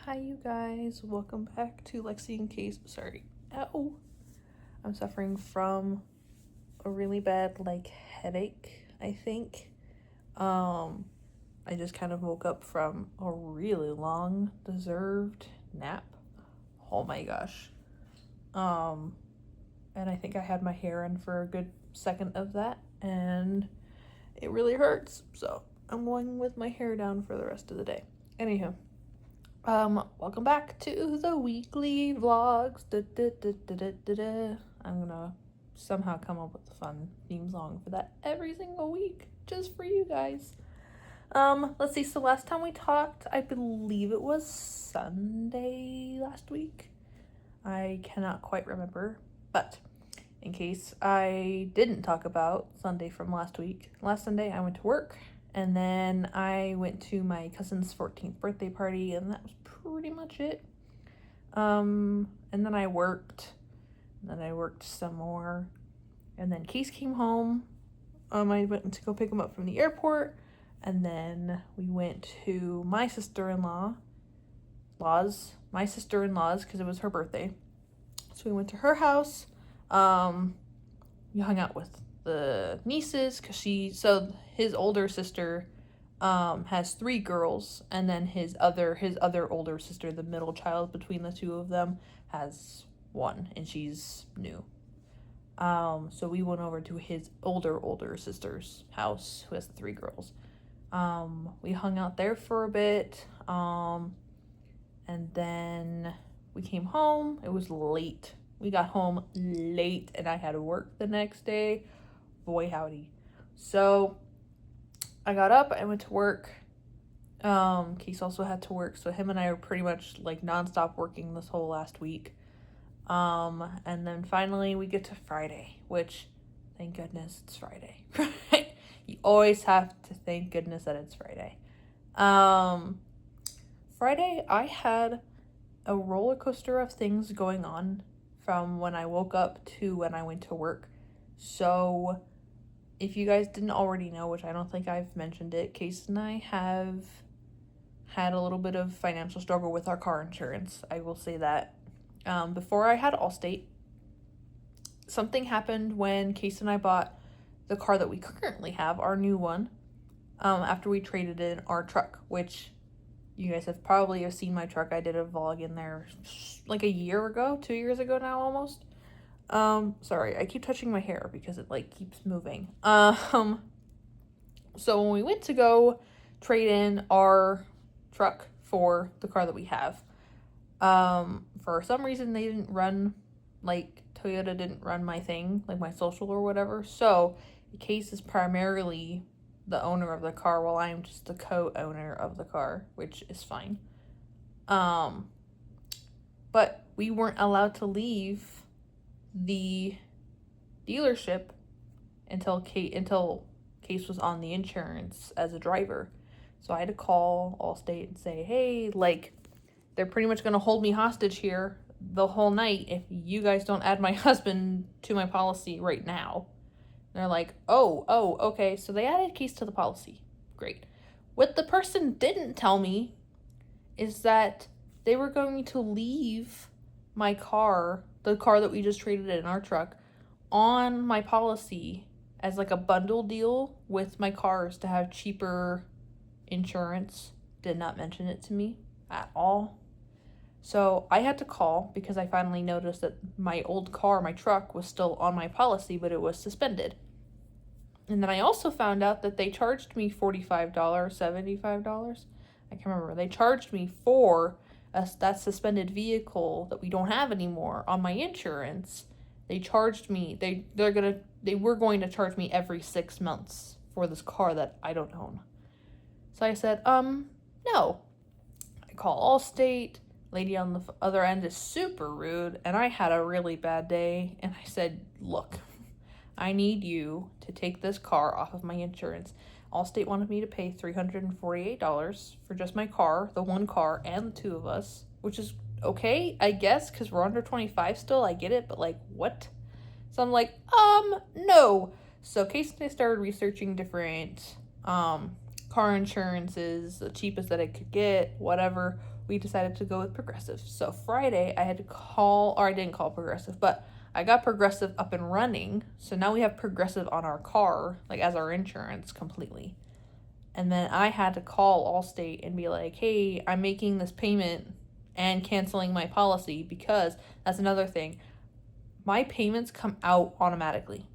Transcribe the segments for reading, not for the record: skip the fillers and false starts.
Hi, you guys. Welcome back to Lexi and Case. Sorry. Ow. I'm suffering from a really bad, headache, I think. I just kind of woke up from a really long, deserved nap. Oh my gosh. And I think I had my hair in for a good second of that, and it really hurts. So I'm going with my hair down for the rest of the day. Anywho. Welcome back to the weekly vlogs. I'm gonna somehow come up with a fun theme song for that every single week, just for you guys. Let's see, so last time we talked, I believe it was Sunday last week. I cannot quite remember, but in case I didn't talk about Sunday from last week, last Sunday I went to work. And then I went to my cousin's 14th birthday party, and that was pretty much it. And then I worked. And then I worked some more. And then Case came home. I went to go pick him up from the airport. And then we went to my sister-in-law's, because it was her birthday. So we went to her house. We hung out with the nieces, because his older sister has 3 girls, and then his other older sister, the middle child between the two of them, has 1, and she's new. So we went over to his older sister's house, who has 3 girls. We hung out there for a bit, and then we came home. It was late. We got home late, and I had to work the next day. Boy, howdy. So I got up, I went to work. Case also had to work, so him and I were pretty much nonstop working this whole last week. And then finally we get to Friday, which, thank goodness it's Friday. You always have to thank goodness that it's Friday. Friday I had a roller coaster of things going on from when I woke up to when I went to work. So if you guys didn't already know, which I don't think I've mentioned it, Case and I have had a little bit of financial struggle with our car insurance. I will say that. Before I had Allstate, something happened when Case and I bought the car that we currently have, our new one, after we traded in our truck, which you guys have probably seen my truck. I did a vlog in there a year ago, 2 years ago now almost. Sorry, I keep touching my hair because it keeps moving. So when we went to go trade in our truck for the car that we have, for some reason they didn't run, Toyota didn't run my thing, my social or whatever. So Case is primarily the owner of the car, while I'm just the co-owner of the car, which is fine. But we weren't allowed to leave the dealership until Case was on the insurance as a driver. So I had to call Allstate and say, hey, they're pretty much going to hold me hostage here the whole night if you guys don't add my husband to my policy right now. And they're like, oh, okay. So they added Case to the policy. Great. What the person didn't tell me is that they were going to leave my car, the car that we just traded in, our truck, on my policy as a bundle deal with my cars to have cheaper insurance. Did not mention it to me at all. So I had to call because I finally noticed that my old car, my truck, was still on my policy, but it was suspended. And then I also found out that they charged me $45, $75. I can't remember. They charged me for that suspended vehicle that we don't have anymore on my insurance. They charged me. They were going to charge me every 6 months for this car that I don't own. So I said, no. I call Allstate. Lady on the other end is super rude, and I had a really bad day. And I said, look, I need you to take this car off of my insurance. Allstate wanted me to pay $348 for just my car, the one car, and the 2 of us, which is okay, I guess, because we're under 25 still. I get it, but what? So I'm like, no. So Case and I started researching different car insurances, the cheapest that I could get, whatever. we decided to go with Progressive. So Friday, I had to call, or I didn't call Progressive, but I got Progressive up and running. So now we have Progressive on our car, like as our insurance completely. And then I had to call Allstate and be like, hey, I'm making this payment and canceling my policy, because that's another thing. My payments come out automatically.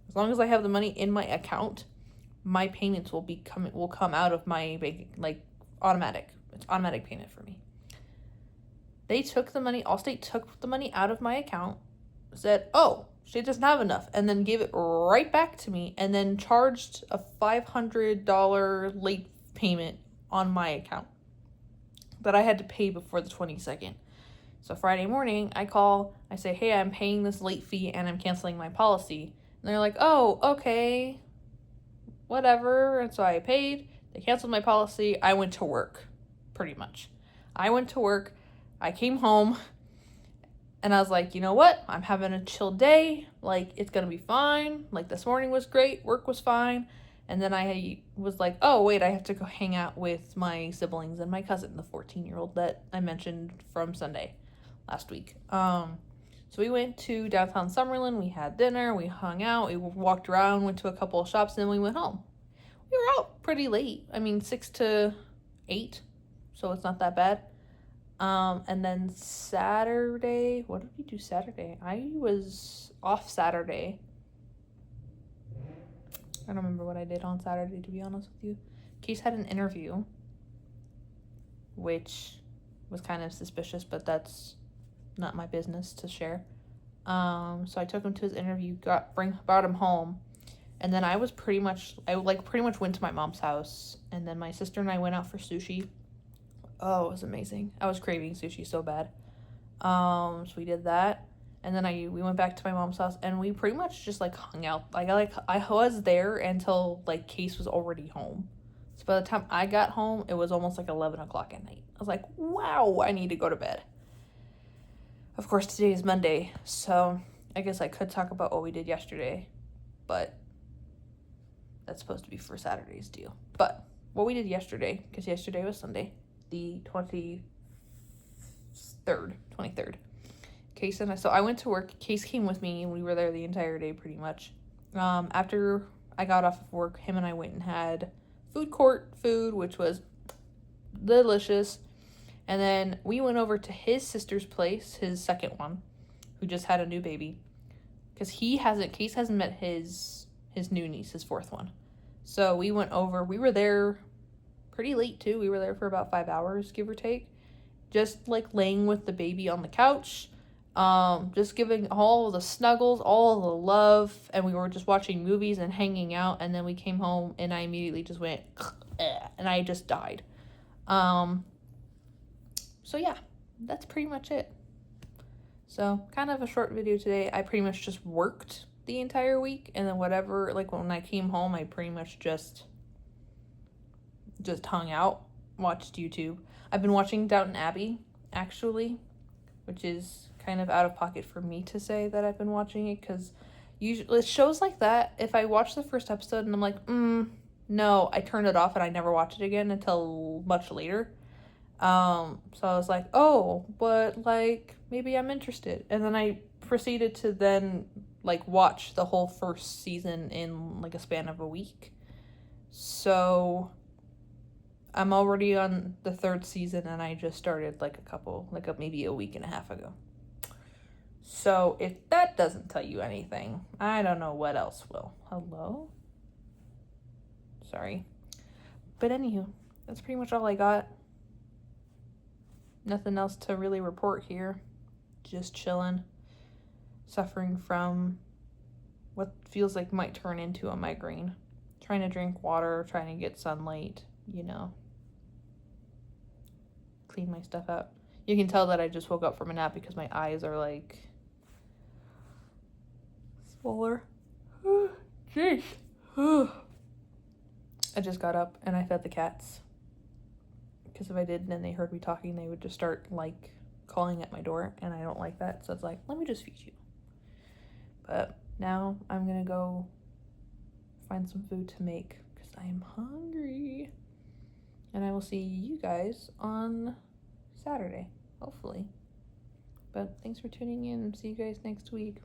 As long as I have the money in my account, my payments will come out of my bank, like automatic. It's automatic payment for me. Allstate took the money out of my account, said, oh, she doesn't have enough, and then gave it right back to me, and then charged a $500 late payment on my account that I had to pay before the 22nd. So Friday morning, I call, I say, hey, I'm paying this late fee and I'm canceling my policy. And they're like, oh, okay, whatever. And so I paid, they canceled my policy, I went to work, pretty much. I went to work, I came home, and I was like, you know what? I'm having a chill day. Like, it's going to be fine. Like, this morning was great. Work was fine. And then I was like, oh, wait, I have to go hang out with my siblings and my cousin, the 14-year-old that I mentioned from Sunday last week. So we went to downtown Summerlin. We had dinner. We hung out. We walked around, went to a couple of shops, and then we went home. We were out pretty late. I mean, 6 to 8. So it's not that bad. And then Saturday, what did we do Saturday? I was off Saturday. I don't remember what I did on Saturday, to be honest with you. Case had an interview, which was kind of suspicious, but that's not my business to share. So I took him to his interview, brought him home, and then I pretty much went to my mom's house, and then my sister and I went out for sushi. Oh, it was amazing. I was craving sushi so bad. So we did that. And then we went back to my mom's house, and we pretty much just like hung out. I was there until like Case was already home. So by the time I got home, it was almost like 11 o'clock at night. I was like, wow, I need to go to bed. Of course, today is Monday, so I guess I could talk about what we did yesterday, but that's supposed to be for Saturday's deal. But what we did yesterday, because yesterday was Sunday, the 23rd. Case and so I went to work. Case came with me, and we were there the entire day pretty much. After I got off of work, him and I went and had food court food, which was delicious. And then we went over to his sister's place, his second one, who just had a new baby, because Case hasn't met his new niece, his fourth one. So we went over. We were there pretty late too. We were there for about 5 hours, give or take, just like laying with the baby on the couch, just giving all the snuggles, all the love, and we were just watching movies and hanging out. And then we came home, and I immediately just went, and I just died. So yeah, that's pretty much it. So kind of a short video today. I pretty much just worked the entire week, and then whatever, like when I came home, I pretty much just hung out, watched YouTube. I've been watching Downton Abbey, actually, which is kind of out of pocket for me to say that I've been watching it, because usually it shows like that, if I watch the first episode and I'm like, no, I turn it off and I never watch it again until much later. So I was like, oh, but like maybe I'm interested, and then I proceeded to then like watch the whole first season in like a span of a week. So I'm already on the third season, and I just started maybe a week and a half ago. So if that doesn't tell you anything, I don't know what else will. Hello? Sorry. But anywho, that's pretty much all I got. Nothing else to really report here. Just chilling. Suffering from what feels like might turn into a migraine. Trying to drink water, trying to get sunlight, clean my stuff out. You can tell that I just woke up from a nap because my eyes are like smaller. Jeez. I just got up and I fed the cats, because if I didn't and they heard me talking, they would just start like calling at my door, and I don't like that. So it's like, let me just feed you. But now I'm gonna go find some food to make, because I am hungry. And I will see you guys on Saturday, hopefully. But thanks for tuning in. See you guys next week.